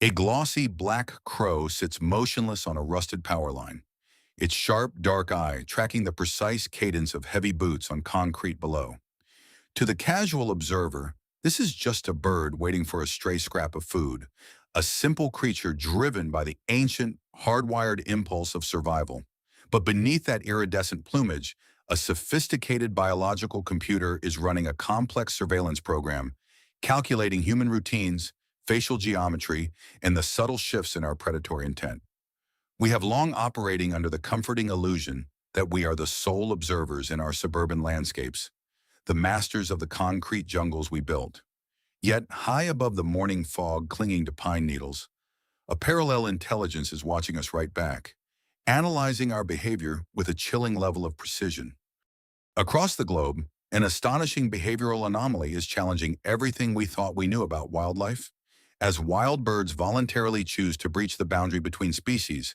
A glossy black crow sits motionless on a rusted power line, its sharp, dark eye tracking the precise cadence of heavy boots on concrete below. To the casual observer, this is just a bird waiting for a stray scrap of food, a simple creature driven by the ancient, hardwired impulse of survival. But beneath that iridescent plumage, a sophisticated biological computer is running a complex surveillance program, calculating human routines, facial geometry, and the subtle shifts in our predatory intent. We have long operating under the comforting illusion that we are the sole observers in our suburban landscapes, the masters of the concrete jungles we built. Yet, high above the morning fog clinging to pine needles, a parallel intelligence is watching us right back, analyzing our behavior with a chilling level of precision. Across the globe, an astonishing behavioral anomaly is challenging everything we thought we knew about wildlife. As wild birds voluntarily choose to breach the boundary between species,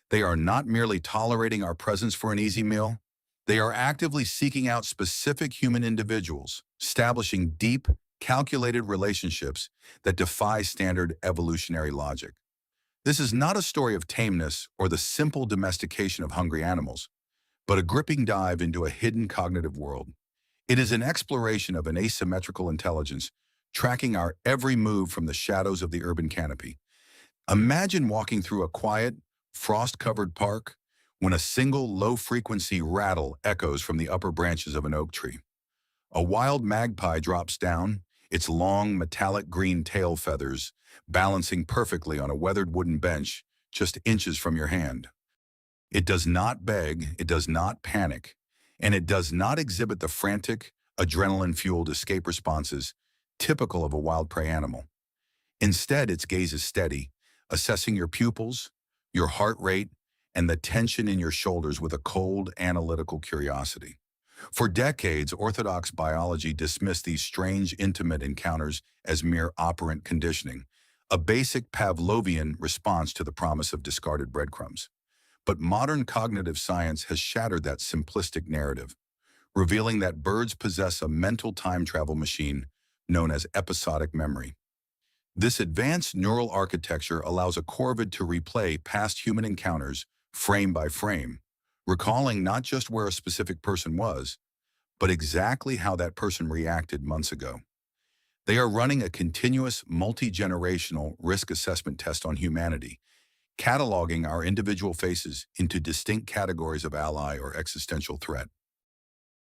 they are not merely tolerating our presence for an easy meal, they are actively seeking out specific human individuals, establishing deep, calculated relationships that defy standard evolutionary logic. This is not a story of tameness or the simple domestication of hungry animals, but a gripping dive into a hidden cognitive world. It is an exploration of an asymmetrical intelligence, tracking our every move from the shadows of the urban canopy. Imagine walking through a quiet, frost-covered park when a single low-frequency rattle echoes from the upper branches of an oak tree. A wild magpie drops down, its long, metallic green tail feathers balancing perfectly on a weathered wooden bench just inches from your hand. It does not beg, it does not panic, and it does not exhibit the frantic, adrenaline-fueled escape responses typical of a wild prey animal. Instead, its gaze is steady, assessing your pupils, your heart rate, and the tension in your shoulders with a cold, analytical curiosity. For decades, orthodox biology dismissed these strange, intimate encounters as mere operant conditioning, a basic Pavlovian response to the promise of discarded breadcrumbs. But modern cognitive science has shattered that simplistic narrative, revealing that birds possess a mental time travel machine known as episodic memory. This advanced neural architecture allows a corvid to replay past human encounters frame by frame, recalling not just where a specific person was, but exactly how that person reacted months ago. They are running a continuous, multi-generational risk assessment test on humanity, cataloging our individual faces into distinct categories of ally or existential threat.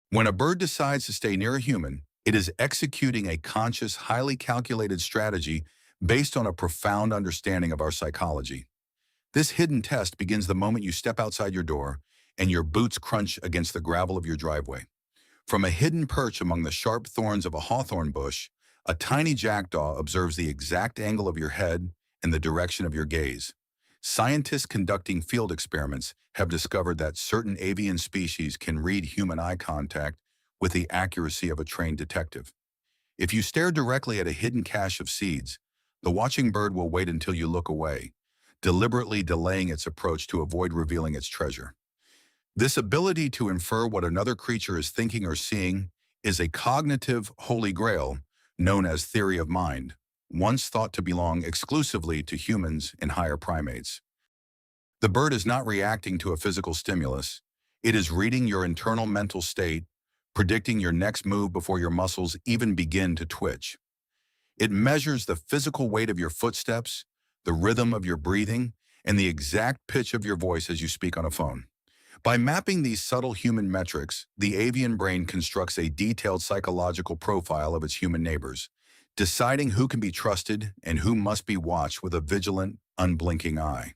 When a bird decides to stay near a human, it is executing a conscious, highly calculated strategy based on a profound understanding of our psychology. This hidden test begins the moment you step outside your door and your boots crunch against the gravel of your driveway. From a hidden perch among the sharp thorns of a hawthorn bush, a tiny jackdaw observes the exact angle of your head and the direction of your gaze. Scientists conducting field experiments have discovered that certain avian species can read human eye contact with the accuracy of a trained detective. If you stare directly at a hidden cache of seeds, the watching bird will wait until you look away, deliberately delaying its approach to avoid revealing its treasure. This ability to infer what another creature is thinking or seeing is a cognitive holy grail known as theory of mind, once thought to belong exclusively to humans and higher primates. The bird is not reacting to a physical stimulus. It is reading your internal mental state, predicting your next move before your muscles even begin to twitch. It measures the physical weight of your footsteps, the rhythm of your breathing, and the exact pitch of your voice as you speak on a phone. By mapping these subtle human metrics, the avian brain constructs a detailed psychological profile of its human neighbors, deciding who can be trusted and who must be watched with a vigilant, unblinking eye.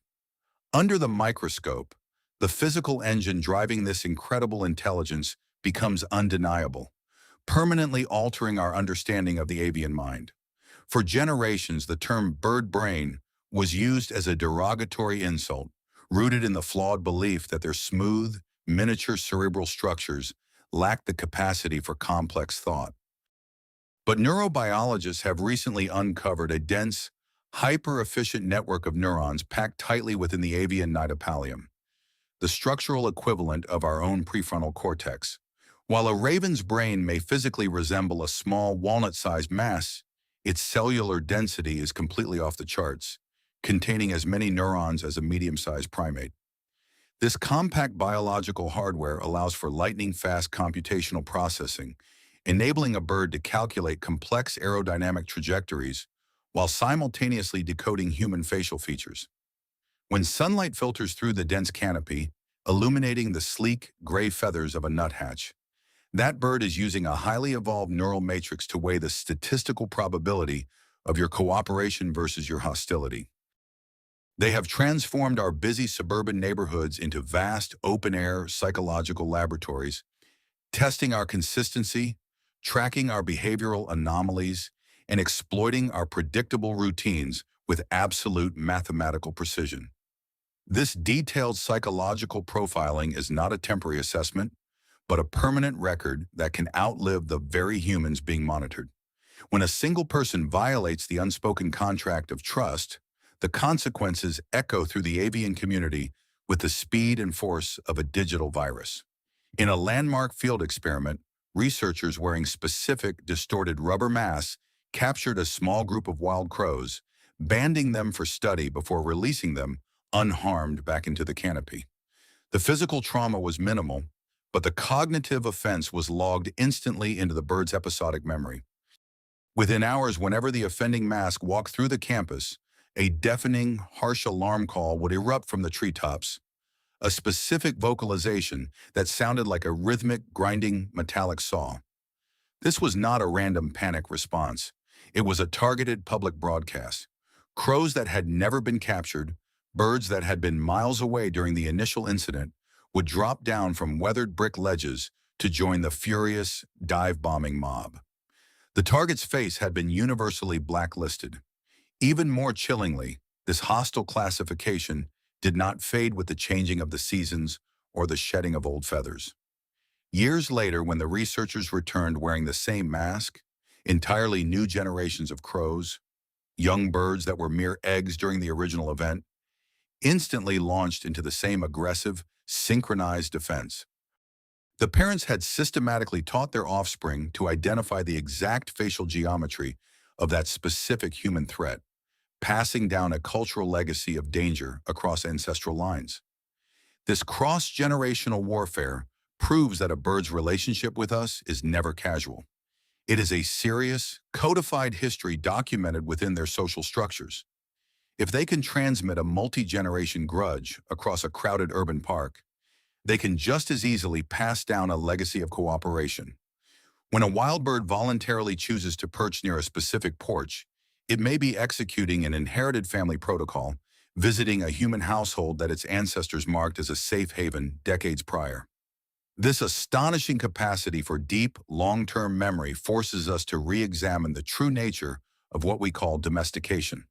Under the microscope, the physical engine driving this incredible intelligence becomes undeniable, permanently altering our understanding of the avian mind. For generations, the term bird brain was used as a derogatory insult, rooted in the flawed belief that their smooth, miniature cerebral structures lack the capacity for complex thought. But neurobiologists have recently uncovered a dense, hyper-efficient network of neurons packed tightly within the avian nidopallium, the structural equivalent of our own prefrontal cortex. While a raven's brain may physically resemble a small walnut-sized mass, its cellular density is completely off the charts, containing as many neurons as a medium-sized primate. This compact biological hardware allows for lightning-fast computational processing, enabling a bird to calculate complex aerodynamic trajectories while simultaneously decoding human facial features. When sunlight filters through the dense canopy, illuminating the sleek, gray feathers of a nuthatch, that bird is using a highly evolved neural matrix to weigh the statistical probability of your cooperation versus your hostility. They have transformed our busy suburban neighborhoods into vast, open-air psychological laboratories, testing our consistency, tracking our behavioral anomalies, and exploiting our predictable routines with absolute mathematical precision. This detailed psychological profiling is not a temporary assessment, but a permanent record that can outlive the very humans being monitored. When a single person violates the unspoken contract of trust, the consequences echo through the avian community with the speed and force of a digital virus. In a landmark field experiment, researchers wearing specific distorted rubber masks captured a small group of wild crows, banding them for study before releasing them unharmed back into the canopy. The physical trauma was minimal, but the cognitive offense was logged instantly into the bird's episodic memory. Within hours, whenever the offending mask walked through the campus, a deafening, harsh alarm call would erupt from the treetops, a specific vocalization that sounded like a rhythmic, grinding, metallic saw. This was not a random panic response. It was a targeted public broadcast. Crows that had never been captured, birds that had been miles away during the initial incident, would drop down from weathered brick ledges to join the furious, dive-bombing mob. The target's face had been universally blacklisted. Even more chillingly, this hostile classification did not fade with the changing of the seasons or the shedding of old feathers. Years later, when the researchers returned wearing the same mask, entirely new generations of crows, young birds that were mere eggs during the original event, instantly launched into the same aggressive, synchronized defense. The parents had systematically taught their offspring to identify the exact facial geometry of that specific human threat, passing down a cultural legacy of danger across ancestral lines. This cross-generational warfare proves that a bird's relationship with us is never casual. It is a serious, codified history documented within their social structures. If they can transmit a multi-generation grudge across a crowded urban park, they can just as easily pass down a legacy of cooperation. When a wild bird voluntarily chooses to perch near a specific porch, it may be executing an inherited family protocol, visiting a human household that its ancestors marked as a safe haven decades prior. This astonishing capacity for deep, long-term memory forces us to re-examine the true nature of what we call domestication.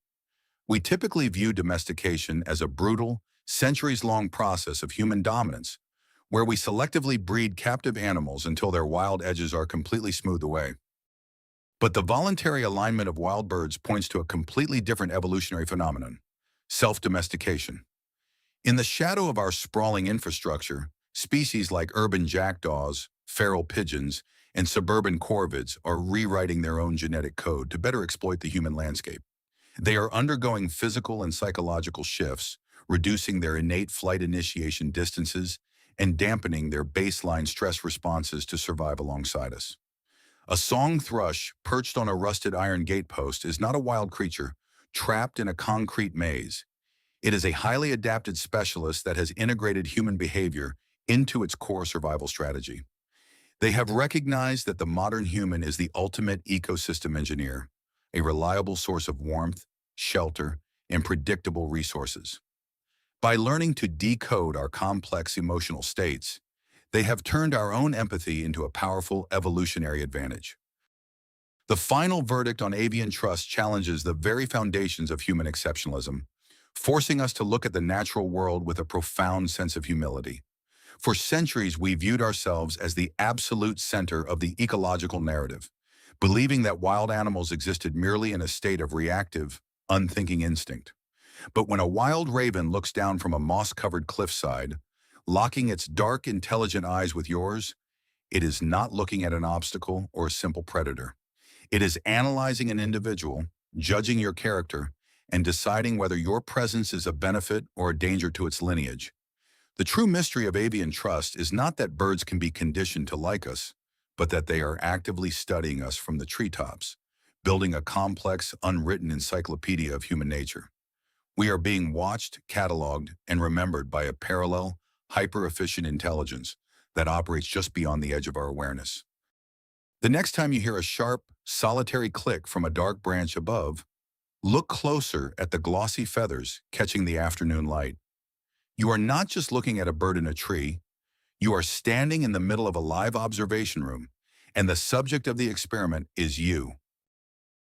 We typically view domestication as a brutal, centuries-long process of human dominance, where we selectively breed captive animals until their wild edges are completely smoothed away. But the voluntary alignment of wild birds points to a completely different evolutionary phenomenon: self-domestication. In the shadow of our sprawling infrastructure, species like urban jackdaws, feral pigeons, and suburban corvids are rewriting their own genetic code to better exploit the human landscape. They are undergoing physical and psychological shifts, reducing their innate flight initiation distances and dampening their baseline stress responses to survive alongside us. A song thrush perched on a rusted iron gatepost is not a wild creature trapped in a concrete maze. It is a highly adapted specialist that has integrated human behavior into its core survival strategy. They have recognized that the modern human is the ultimate ecosystem engineer, a reliable source of warmth, shelter, and predictable resources. By learning to decode our complex emotional states, they have turned our own empathy into a powerful evolutionary advantage. The final verdict on avian trust challenges the very foundations of human exceptionalism, forcing us to look at the natural world with a profound sense of humility. For centuries, we viewed ourselves as the absolute center of the ecological narrative, believing that wild animals existed merely in a state of reactive, unthinking instinct. But when a wild raven looks down from a moss-covered cliffside, locking its dark, intelligent eyes with yours, it is not looking at an obstacle or a simple predator. It is analyzing an individual, judging your character, and deciding whether your presence is a benefit or a danger to its lineage. The true mystery of avian trust is not that birds can be conditioned to like us, but that they are actively studying us from the treetops, building a complex, unwritten encyclopedia of human nature. We are being watched, cataloged, and remembered by a parallel, hyper-efficient intelligence that operates just beyond the edge of our awareness. The next time you hear a sharp, solitary click from a dark branch above, look closer at the glossy feathers catching the afternoon light. You are not just looking at a bird in a tree, you are standing in the middle of a live observation room, and the subject of the experiment is you.